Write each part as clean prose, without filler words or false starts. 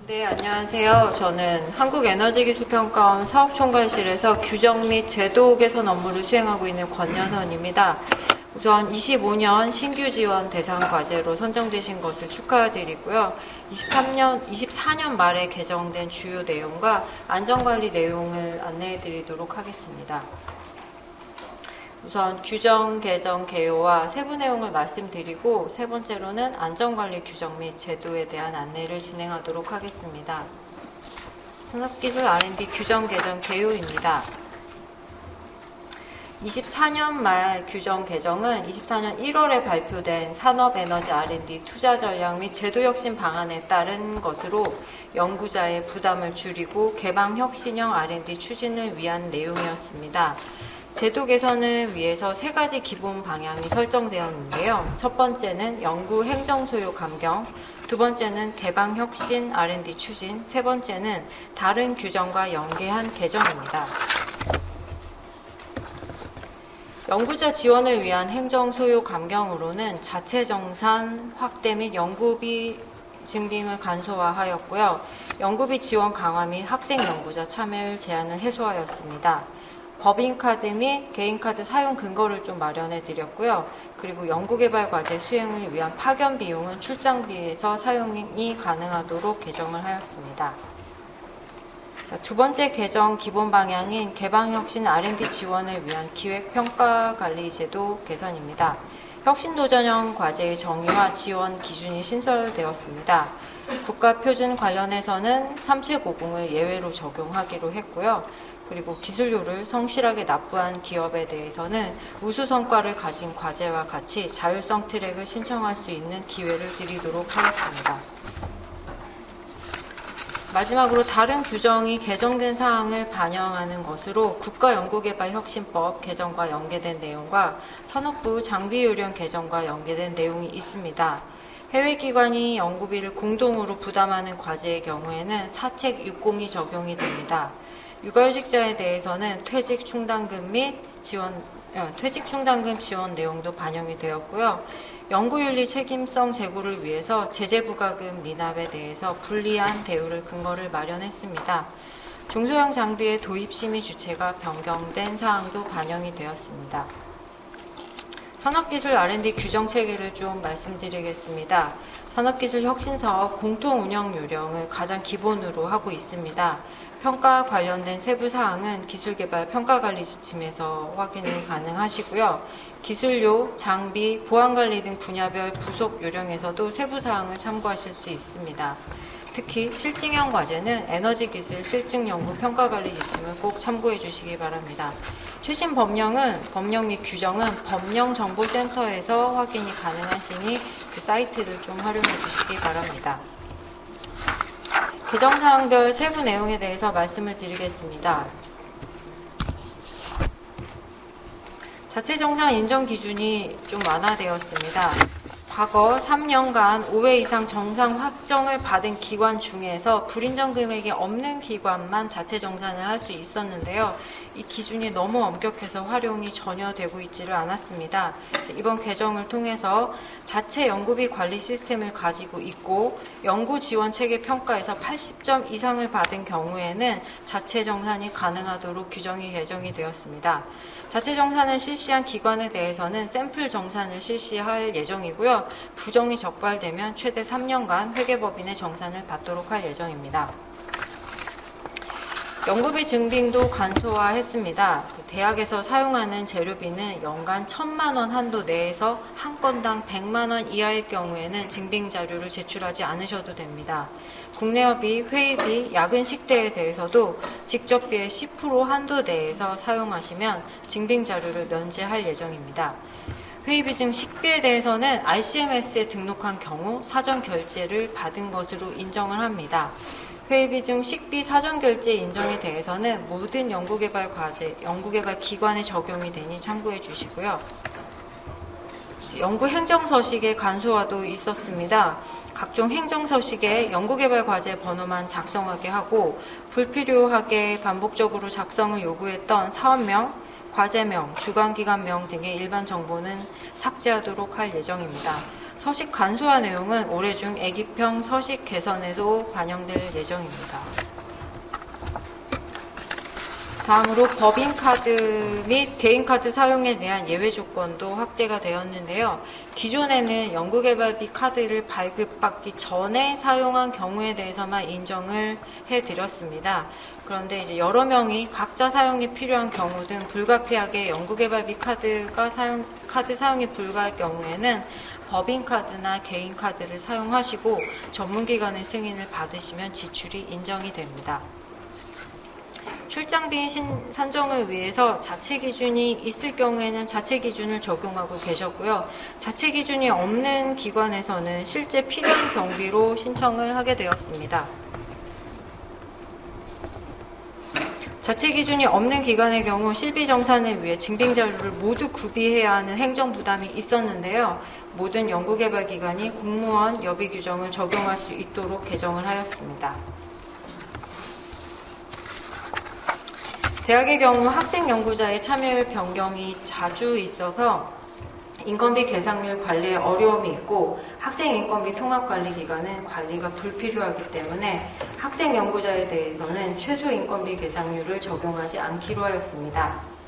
네, 안녕하세요. 저는 한국에너지기술평가원 사업총괄실에서 규정 및 제도 개선 업무를 수행하고 있는 권여선입니다. 우선 25년 신규 지원 대상 과제로 선정되신 것을 축하드리고요. 24년 말에 개정된 주요 내용과 안전관리 내용을 안내해드리도록 하겠습니다. 우선 규정, 개정, 개요와 세부 내용을 말씀드리고 세 번째로는 안전관리 규정 및 제도에 대한 안내를 진행하도록 하겠습니다. 산업기술 R&D 규정, 개정, 개요입니다. 24년 말 규정 개정은 24년 1월에 발표된 산업에너지 R&D 투자 전략 및 제도 혁신 방안에 따른 것으로 연구자의 부담을 줄이고 개방 혁신형 R&D 추진을 위한 내용이었습니다. 제도 개선을 위해서 세 가지 기본 방향이 설정되었는데요. 첫 번째는 연구 행정 소요 감경, 두 번째는 개방 혁신 R&D 추진, 세 번째는 다른 규정과 연계한 개정입니다. 연구자 지원을 위한 행정 소요 감경으로는 자체 정산 확대 및 연구비 증빙을 간소화하였고요. 연구비 지원 강화 및 학생 연구자 참여율 제한을 해소하였습니다. 법인카드 및 개인카드 사용 근거를 좀 마련해 드렸고요. 그리고 연구개발 과제 수행을 위한 파견 비용은 출장비에서 사용이 가능하도록 개정을 하였습니다. 두 번째 개정 기본 방향인 개방혁신 R&D 지원을 위한 기획평가관리제도 개선입니다. 혁신도전형 과제의 정의와 지원 기준이 신설되었습니다. 국가표준 관련해서는 삼체고공을 예외로 적용하기로 했고요. 그리고 기술료를 성실하게 납부한 기업에 대해서는 우수 성과를 가진 과제와 같이 자율성 트랙을 신청할 수 있는 기회를 드리도록 하겠습니다. 마지막으로 다른 규정이 개정된 사항을 반영하는 것으로 국가연구개발혁신법 개정과 연계된 내용과 산업부 장비요령 개정과 연계된 내용이 있습니다. 해외기관이 연구비를 공동으로 부담하는 과제의 경우에는 사책 602 적용이 됩니다. 육아휴직자에 대해서는 퇴직 충당금 지원 내용도 반영이 되었고요. 연구윤리 책임성 제고를 위해서 제재부가금 미납에 대해서 불리한 대우를 근거를 마련했습니다. 중소형 장비의 도입 심의 주체가 변경된 사항도 반영이 되었습니다. 산업기술 R&D 규정 체계를 좀 말씀드리겠습니다. 산업기술 혁신사업 공통운영 요령을 가장 기본으로 하고 있습니다. 평가 관련된 세부 사항은 기술개발 평가관리 지침에서 확인이 가능하시고요. 기술료, 장비, 보안관리 등 분야별 부속 요령에서도 세부 사항을 참고하실 수 있습니다. 특히 실증형 과제는 에너지기술 실증연구 평가관리 지침을 꼭 참고해 주시기 바랍니다. 최신 법령 및 규정은 법령정보센터에서 확인이 가능하시니 그 사이트를 좀 활용해 주시기 바랍니다. 개정사항별 세부 내용에 대해서 말씀을 드리겠습니다. 자체정산 인정 기준이 좀 완화되었습니다. 과거 3년간 5회 이상 정상 확정을 받은 기관 중에서 불인정 금액이 없는 기관만 자체 정산을 할 수 있었는데요. 이 기준이 너무 엄격해서 활용이 전혀 되고 있지를 않았습니다. 이번 개정을 통해서 자체 연구비 관리 시스템을 가지고 있고 연구 지원 체계 평가에서 80점 이상을 받은 경우에는 자체 정산이 가능하도록 규정이 개정이 되었습니다. 자체 정산을 실시한 기관에 대해서는 샘플 정산을 실시할 예정이고요. 부정이 적발되면 최대 3년간 회계법인의 정산을 받도록 할 예정입니다. 연구비 증빙도 간소화했습니다. 대학에서 사용하는 재료비는 연간 1,000만 원 한도 내에서 한 건당 100만 원 이하일 경우에는 증빙 자료를 제출하지 않으셔도 됩니다. 국내업이, 회의비, 야근 식대에 대해서도 직접비의 10% 한도 내에서 사용하시면 증빙 자료를 면제할 예정입니다. 회의비 중 식비에 대해서는 RCMS에 등록한 경우 사전 결제를 받은 것으로 인정을 합니다. 회의비 중 식비 사전 결제 인정에 대해서는 모든 연구개발 과제, 연구개발 기관에 적용이 되니 참고해 주시고요. 연구 행정서식의 간소화도 있었습니다. 각종 행정서식에 연구개발 과제 번호만 작성하게 하고 불필요하게 반복적으로 작성을 요구했던 사업명, 과제명, 주관기관명 등의 일반 정보는 삭제하도록 할 예정입니다. 서식 간소화 내용은 올해 중 애기평 서식 개선에도 반영될 예정입니다. 다음으로 법인카드 및 개인카드 사용에 대한 예외 조건도 확대가 되었는데요. 기존에는 연구개발비 카드를 발급받기 전에 사용한 경우에 대해서만 인정을 해드렸습니다. 그런데 이제 여러 명이 각자 사용이 필요한 경우 등 불가피하게 연구개발비 카드 사용이 불가할 경우에는 법인카드나 개인카드를 사용하시고 전문기관의 승인을 받으시면 지출이 인정이 됩니다. 출장비 산정을 위해서 자체 기준이 있을 경우에는 자체 기준을 적용하고 계셨고요. 자체 기준이 없는 기관에서는 실제 필요한 경비로 신청을 하게 되었습니다. 자체 기준이 없는 기관의 경우 실비 정산을 위해 증빙 자료를 모두 구비해야 하는 행정 부담이 있었는데요. 모든 연구개발기관이 공무원 여비 규정을 적용할 수 있도록 개정을 하였습니다. 대학의 경우 학생 연구자의 참여율 변경이 자주 있어서 인건비 계상률 관리에 어려움이 있고 학생 인건비 통합관리기관은 관리가 불필요하기 때문에 학생 연구자에 대해서는 최소 인건비 계상률을 적용하지 않기로 하였습니다.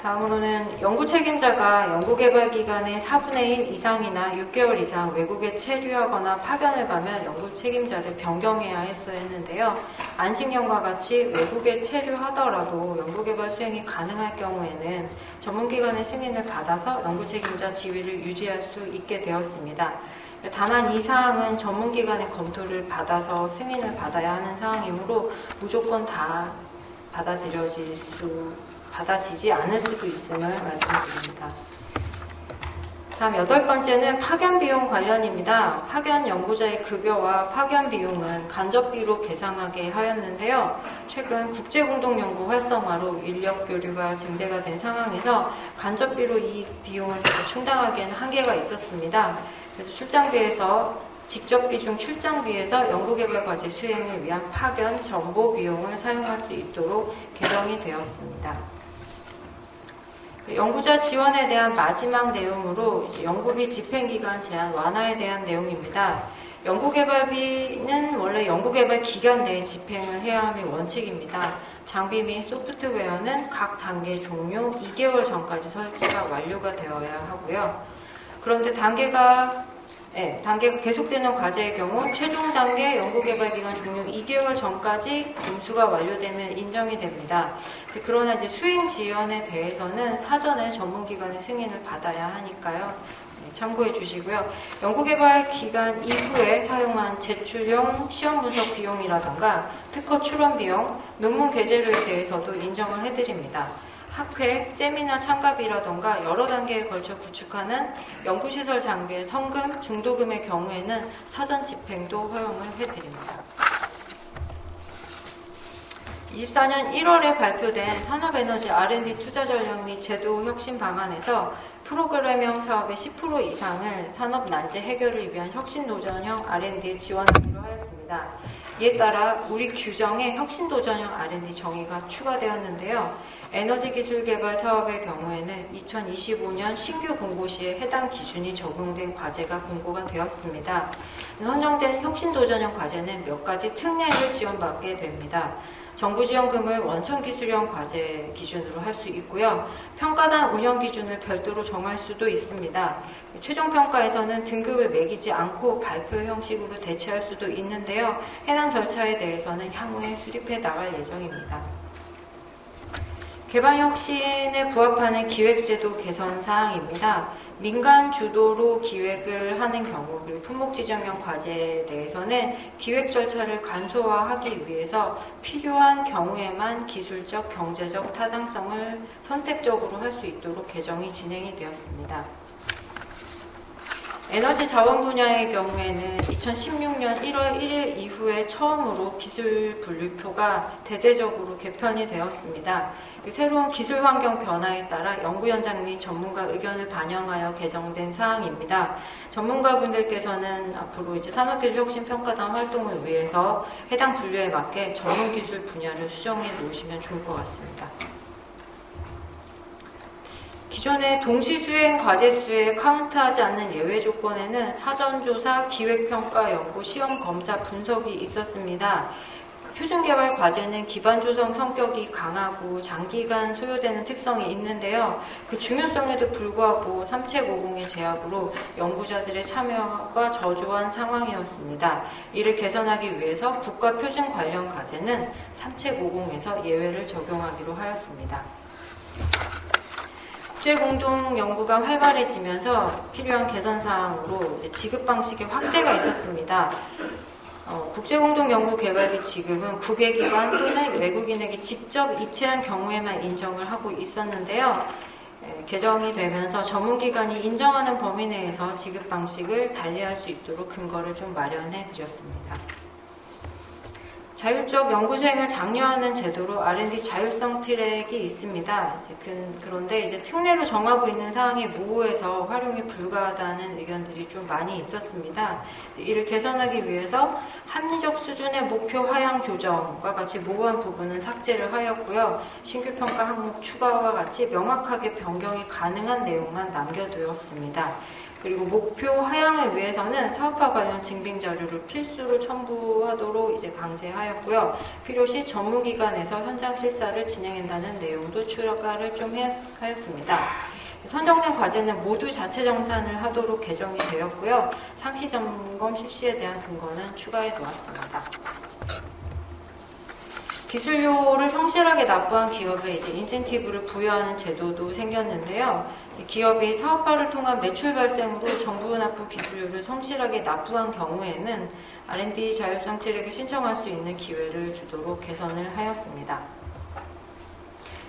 다음으로는 연구 책임자가 연구개발기관의 4분의 1 이상이나 6개월 이상 외국에 체류하거나 파견을 가면 연구 책임자를 변경해야 했는데요. 안식년과 같이 외국에 체류하더라도 연구개발 수행이 가능할 경우에는 전문기관의 승인을 받아서 연구 책임자 지위를 유지할 수 있게 되었습니다. 다만 이 사항은 전문기관의 검토를 받아서 승인을 받아야 하는 사항이므로 무조건 다 받아지지 않을 수도 있음을 말씀드립니다. 다음 8번째는 파견 비용 관련입니다. 파견 연구자의 급여와 파견 비용은 간접비로 계상하게 하였는데요. 최근 국제공동연구 활성화로 인력 교류가 증대가 된 상황에서 간접비로 이 비용을 충당하기에는 한계가 있었습니다. 그래서 출장비에서 직접비 중 출장비에서 연구개발 과제 수행을 위한 파견 정보 비용을 사용할 수 있도록 개정이 되었습니다. 연구자 지원에 대한 마지막 내용으로 연구비 집행기간 제한 완화에 대한 내용입니다. 연구개발비는 원래 연구개발 기간 내에 집행을 해야 함이 원칙입니다. 장비 및 소프트웨어는 각 단계 종료 2개월 전까지 설치가 완료가 되어야 하고요. 그런데 단계가 계속되는 과제의 경우 최종 단계 연구개발기간 종료 2개월 전까지 검수가 완료되면 인정이 됩니다. 그러나 이제 수행 지연에 대해서는 사전에 전문기관의 승인을 받아야 하니까요. 참고해 주시고요. 연구개발 기간 이후에 사용한 제출용 시험 분석 비용이라던가 특허 출원 비용, 논문 게재료에 대해서도 인정을 해드립니다. 학회, 세미나 참가비라던가 여러 단계에 걸쳐 구축하는 연구시설 장비의 성금, 중도금의 경우에는 사전 집행도 허용을 해드립니다. 24년 1월에 발표된 산업에너지 R&D 투자 전략 및 제도 혁신 방안에서 프로그램형 사업의 10% 이상을 산업 난제 해결을 위한 혁신도전형 R&D에 지원하기로 하였습니다. 이에 따라 우리 규정에 혁신도전형 R&D 정의가 추가되었는데요. 에너지기술개발 사업의 경우에는 2025년 신규 공고 시에 해당 기준이 적용된 과제가 공고가 되었습니다. 선정된 혁신도전형 과제는 몇 가지 특례를 지원받게 됩니다. 정부 지원금을 원천기술형 과제 기준으로 할 수 있고요. 평가단 운영 기준을 별도로 정할 수도 있습니다. 최종평가에서는 등급을 매기지 않고 발표 형식으로 대체할 수도 있는데요. 해당 절차에 대해서는 향후에 수립해 나갈 예정입니다. 개발혁신에 부합하는 기획제도 개선 사항입니다. 민간 주도로 기획을 하는 경우 그리고 품목지정형 과제에 대해서는 기획 절차를 간소화하기 위해서 필요한 경우에만 기술적, 경제적 타당성을 선택적으로 할 수 있도록 개정이 진행이 되었습니다. 에너지 자원 분야의 경우에는 2016년 1월 1일 이후에 처음으로 기술 분류표가 대대적으로 개편이 되었습니다. 새로운 기술 환경 변화에 따라 연구 현장 및 전문가 의견을 반영하여 개정된 사항입니다. 전문가분들께서는 앞으로 이제 산업기술혁신평가단 활동을 위해서 해당 분류에 맞게 전문 기술 분야를 수정해 놓으시면 좋을 것 같습니다. 기존의 동시수행 과제 수에 카운트하지 않는 예외 조건에는 사전조사, 기획평가, 연구, 시험, 검사, 분석이 있었습니다. 표준개발 과제는 기반 조성 성격이 강하고 장기간 소요되는 특성이 있는데요. 그 중요성에도 불구하고 삼책50의 제압으로 연구자들의 참여가 저조한 상황이었습니다. 이를 개선하기 위해서 국가표준 관련 과제는 삼책50에서 예외를 적용하기로 하였습니다. 국제공동연구가 활발해지면서 필요한 개선사항으로 지급 방식의 확대가 있었습니다. 국제공동연구개발비 지급은 국외기관 또는 외국인에게 직접 이체한 경우에만 인정을 하고 있었는데요. 개정이 되면서 전문기관이 인정하는 범위 내에서 지급 방식을 달리할 수 있도록 근거를 좀 마련해 드렸습니다. 자율적 연구수행을 장려하는 제도로 R&D 자율성 트랙이 있습니다. 그런데 이제 특례로 정하고 있는 사항이 모호해서 활용이 불가하다는 의견들이 좀 많이 있었습니다. 이를 개선하기 위해서 합리적 수준의 목표 하향 조정과 같이 모호한 부분은 삭제를 하였고요. 신규 평가 항목 추가와 같이 명확하게 변경이 가능한 내용만 남겨두었습니다. 그리고 목표 하향을 위해서는 사업화 관련 증빙 자료를 필수로 첨부하도록 이제 강제하였고요. 필요시 전문기관에서 현장 실사를 진행한다는 내용도 추가를 좀 하였습니다. 선정된 과제는 모두 자체 정산을 하도록 개정이 되었고요. 상시 점검 실시에 대한 근거는 추가해 놓았습니다. 기술료를 성실하게 납부한 기업에 이제 인센티브를 부여하는 제도도 생겼는데요. 기업이 사업화를 통한 매출 발생으로 정부 납부 기술료를 성실하게 납부한 경우에는 R&D 자율성 트랙을 신청할 수 있는 기회를 주도록 개선을 하였습니다.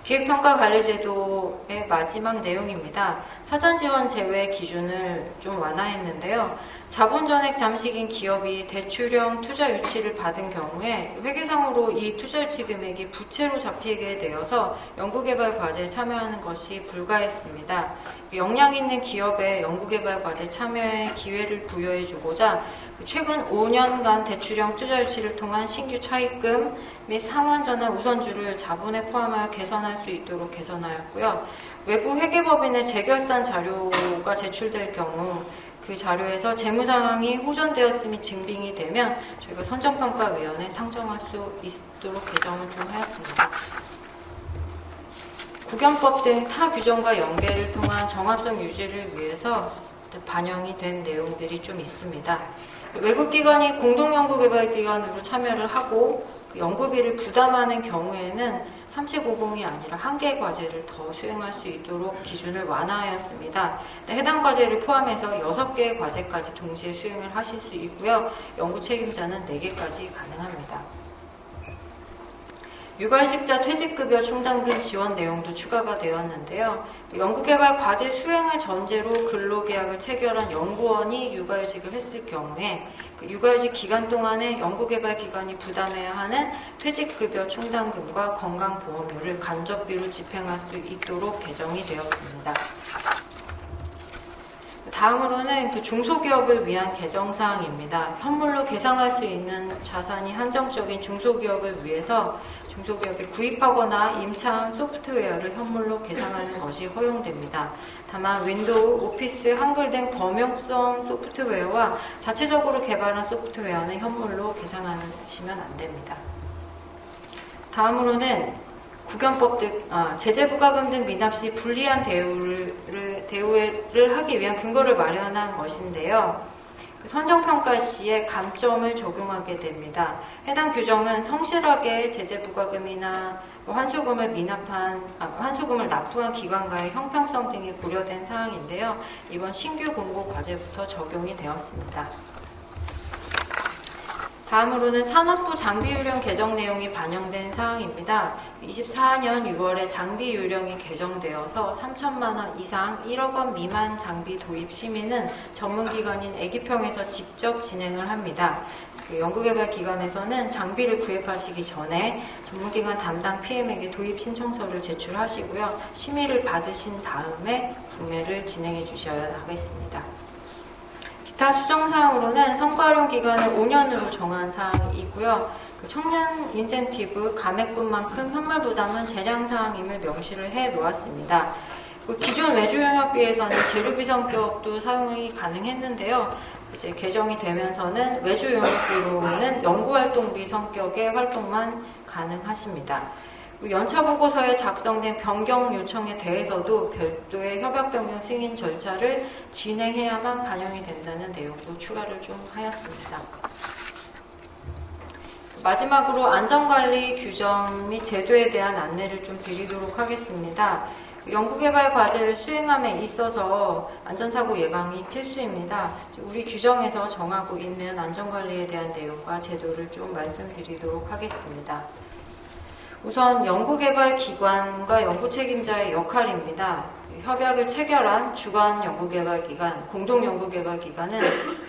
기획평가관리제도의 마지막 내용입니다. 사전지원 제외 기준을 좀 완화했는데요. 자본전액 잠식인 기업이 대출형 투자 유치를 받은 경우에 회계상으로 이 투자 유치 금액이 부채로 잡히게 되어서 연구개발 과제에 참여하는 것이 불가했습니다. 역량 있는 기업에 연구개발 과제 참여의 기회를 부여해주고자 최근 5년간 대출형 투자 유치를 통한 신규 차입금 및 상환전환 우선주를 자본에 포함하여 개선할 수 있도록 개선하였고요. 외부 회계법인의 재결산 자료가 제출될 경우 그 자료에서 재무 상황이 호전되었음이 증빙이 되면 저희가 선정평가위원회에 상정할 수 있도록 개정을 좀 하였습니다. 국영법 등 타 규정과 연계를 통한 정합성 유지를 위해서 반영이 된 내용들이 좀 있습니다. 외국기관이 공동연구개발기관으로 참여를 하고 그 연구비를 부담하는 경우에는 삼책50이 아니라 한 개의 과제를 더 수행할 수 있도록 기준을 완화하였습니다. 해당 과제를 포함해서 6개의 과제까지 동시에 수행을 하실 수 있고요. 연구 책임자는 4개까지 가능합니다. 육아휴직자 퇴직급여 충당금 지원 내용도 추가가 되었는데요. 연구개발 과제 수행을 전제로 근로계약을 체결한 연구원이 육아휴직을 했을 경우에 그 육아휴직 기간 동안에 연구개발 기관이 부담해야 하는 퇴직급여 충당금과 건강보험료를 간접비로 집행할 수 있도록 개정이 되었습니다. 다음으로는 그 중소기업을 위한 개정사항입니다. 현물로 계상할 수 있는 자산이 한정적인 중소기업을 위해서 중소기업이 구입하거나 임차한 소프트웨어를 현물로 계상하는 것이 허용됩니다. 다만 윈도우, 오피스, 한글 등 범용성 소프트웨어와 자체적으로 개발한 소프트웨어는 현물로 계상하시면 안 됩니다. 다음으로는 국영법 등 제재부과금 등 미납 시 불리한 대우를 하기 위한 근거를 마련한 것인데요. 선정평가 시에 감점을 적용하게 됩니다. 해당 규정은 성실하게 제재부과금이나 환수금을 납부한 기관과의 형평성 등이 고려된 사항인데요. 이번 신규 공고 과제부터 적용이 되었습니다. 다음으로는 산업부 장비유령 개정 내용이 반영된 사항입니다. 24년 6월에 장비유령이 개정되어서 3천만 원 이상 1억 원 미만 장비 도입 심의는 전문기관인 애기평에서 직접 진행을 합니다. 그 연구개발기관에서는 장비를 구입하시기 전에 전문기관 담당 PM에게 도입 신청서를 제출하시고요. 심의를 받으신 다음에 구매를 진행해 주셔야 하겠습니다. 기타 수정사항으로는 성과활용 기간을 5년으로 정한 사항이 있고요. 청년 인센티브 감액분만큼 현물 부담은 재량사항임을 명시를 해 놓았습니다. 기존 외주용역비에서는 재료비 성격도 사용이 가능했는데요. 이제 개정이 되면서는 외주용역비로는 연구활동비 성격의 활동만 가능하십니다. 연차 보고서에 작성된 변경 요청에 대해서도 별도의 협약 변경 승인 절차를 진행해야만 반영이 된다는 내용도 추가를 좀 하였습니다. 마지막으로 안전관리 규정 및 제도에 대한 안내를 좀 드리도록 하겠습니다. 연구개발 과제를 수행함에 있어서 안전사고 예방이 필수입니다. 우리 규정에서 정하고 있는 안전관리에 대한 내용과 제도를 좀 말씀드리도록 하겠습니다. 우선 연구개발기관과 연구책임자의 역할입니다. 협약을 체결한 주관 연구개발기관, 공동연구개발기관은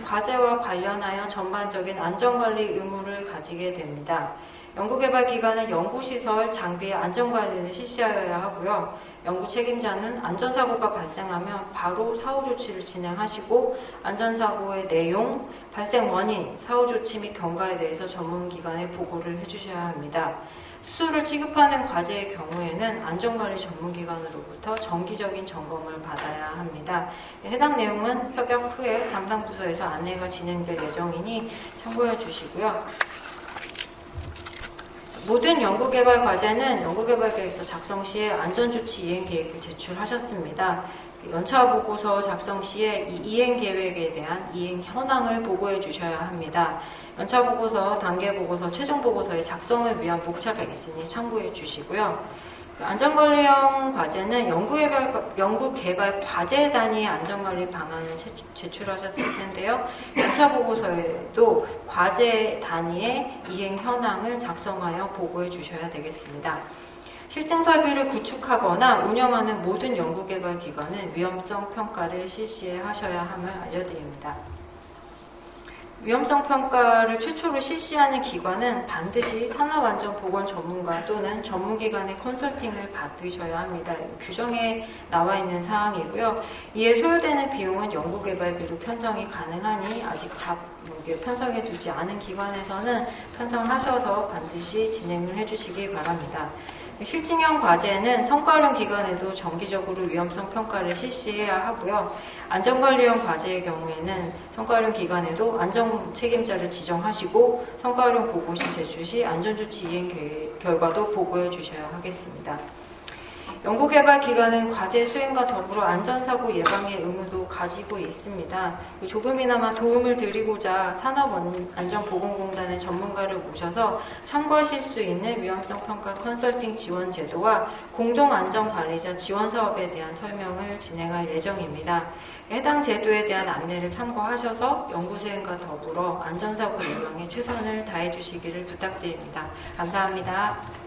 과제와 관련하여 전반적인 안전관리 의무를 가지게 됩니다. 연구개발기관은 연구시설, 장비의 안전관리를 실시하여야 하고요. 연구책임자는 안전사고가 발생하면 바로 사후조치를 진행하시고 안전사고의 내용, 발생 원인, 사후조치 및 경과에 대해서 전문기관에 보고를 해주셔야 합니다. 수소를 취급하는 과제의 경우에는 안전관리 전문기관으로부터 정기적인 점검을 받아야 합니다. 해당 내용은 협약 후에 담당 부서에서 안내가 진행될 예정이니 참고해 주시고요. 모든 연구개발 과제는 연구개발계획서 작성 시에 안전조치 이행계획을 제출하셨습니다. 연차 보고서 작성 시에 이 이행계획에 대한 이행 현황을 보고해 주셔야 합니다. 연차 보고서, 단계 보고서, 최종 보고서의 작성을 위한 목차가 있으니 참고해 주시고요. 안전관리형 과제는 연구개발 과제 단위의 안전관리 방안을 제출하셨을 텐데요. 연차 보고서에도 과제 단위의 이행 현황을 작성하여 보고해 주셔야 되겠습니다. 실증 설비를 구축하거나 운영하는 모든 연구개발 기관은 위험성 평가를 실시하셔야 함을 알려드립니다. 위험성 평가를 최초로 실시하는 기관은 반드시 산업안전보건 전문가 또는 전문기관의 컨설팅을 받으셔야 합니다. 규정에 나와 있는 사항이고요. 이에 소요되는 비용은 연구개발비로 편성이 가능하니 아직 편성해 두지 않은 기관에서는 편성하셔서 반드시 진행을 해주시기 바랍니다. 실증형 과제는 성과형 기관에도 정기적으로 위험성 평가를 실시해야 하고요. 안전관리형 과제의 경우에는 성과형 기관에도 안전 책임자를 지정하시고 성과형 보고 시 제출 시 안전조치 이행 결과도 보고해 주셔야 하겠습니다. 연구개발 기관은 과제 수행과 더불어 안전사고 예방의 의무도 가지고 있습니다. 조금이나마 도움을 드리고자 산업안전보건공단의 전문가를 모셔서 참고하실 수 있는 위험성 평가 컨설팅 지원 제도와 공동안전관리자 지원 사업에 대한 설명을 진행할 예정입니다. 해당 제도에 대한 안내를 참고하셔서 연구수행과 더불어 안전사고 예방에 최선을 다해 주시기를 부탁드립니다. 감사합니다.